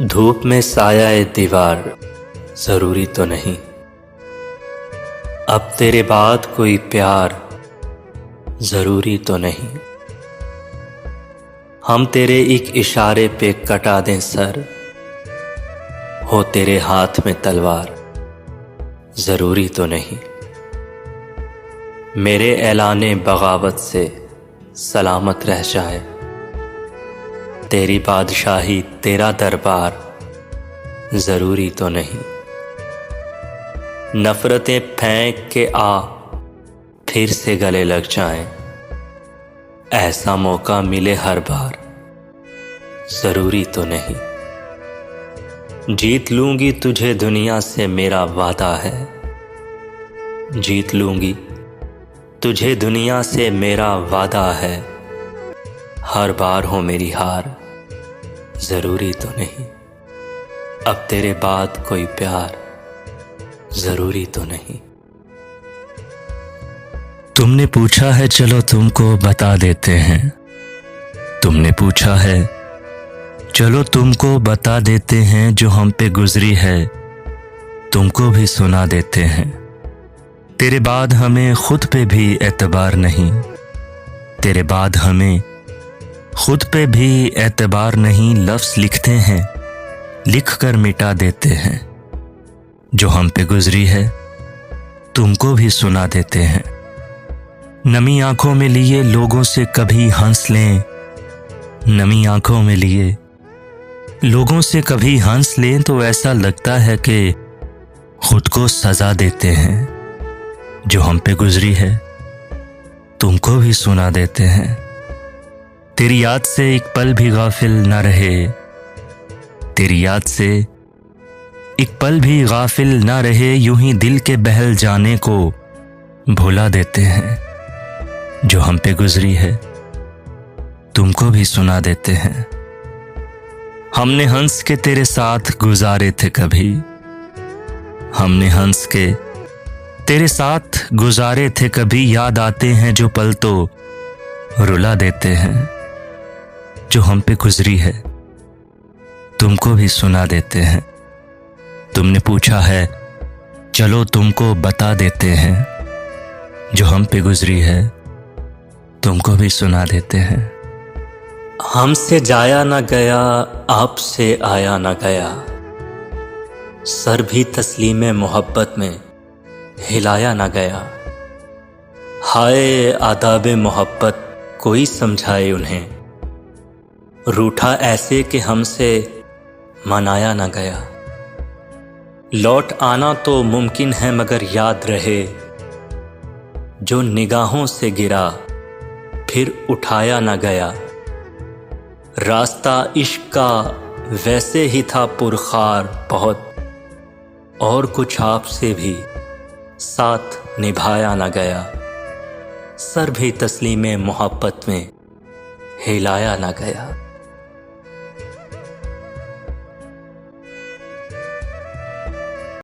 धूप में साया ए दीवार जरूरी तो नहीं। अब तेरे बाद कोई प्यार जरूरी तो नहीं। हम तेरे एक इशारे पे कटा दें सर, हो तेरे हाथ में तलवार जरूरी तो नहीं। मेरे ऐलाने बगावत से सलामत रह जाए, तेरी बादशाही तेरा दरबार जरूरी तो नहीं। नफरतें फेंक के आ फिर से गले लग जाएं, ऐसा मौका मिले हर बार जरूरी तो नहीं। जीत लूंगी तुझे दुनिया से मेरा वादा है, जीत लूंगी तुझे दुनिया से मेरा वादा है। हर बार हो मेरी हार जरूरी तो नहीं। अब तेरे बाद कोई प्यार जरूरी तो नहीं। तुमने पूछा है चलो तुमको बता देते हैं, तुमने पूछा है चलो तुमको बता देते हैं। जो हम पे गुजरी है तुमको भी सुना देते हैं। तेरे बाद हमें खुद पे भी एतबार नहीं, तेरे बाद हमें खुद पे भी एतबार नहीं। लफ्ज़ लिखते हैं लिख कर मिटा देते हैं। जो हम पे गुजरी है तुमको भी सुना देते हैं। नमी आंखों में लिए लोगों से कभी हंस लें, नमी आंखों में लिए लोगों से कभी हंस लें तो ऐसा लगता है कि खुद को सजा देते हैं। जो हम पे गुजरी है तुमको भी सुना देते हैं। तेरी याद से एक पल भी गाफिल न रहे, तेरी याद से एक पल भी गाफिल न रहे। यूं ही दिल के बहल जाने को भुला देते हैं। जो हम पे गुजरी है तुमको भी सुना देते हैं। हमने हंस के तेरे साथ गुजारे थे कभी, हमने हंस के तेरे साथ गुजारे थे कभी। याद आते हैं जो पल तो रुला देते हैं। जो हम पे गुजरी है तुमको भी सुना देते हैं। तुमने पूछा है चलो तुमको बता देते हैं। जो हम पे गुजरी है तुमको भी सुना देते हैं। हमसे जाया ना गया आपसे आया ना गया, सर भी तस्लीम मोहब्बत में हिलाया ना गया। हाय आदाब मोहब्बत कोई समझाए उन्हें, रूठा ऐसे कि हमसे मनाया ना गया। लौट आना तो मुमकिन है मगर याद रहे, जो निगाहों से गिरा फिर उठाया ना गया। रास्ता इश्क का वैसे ही था पुरखार बहुत, और कुछ आपसे भी साथ निभाया ना गया। सर भी तस्लीम मोहब्बत में हिलाया ना गया।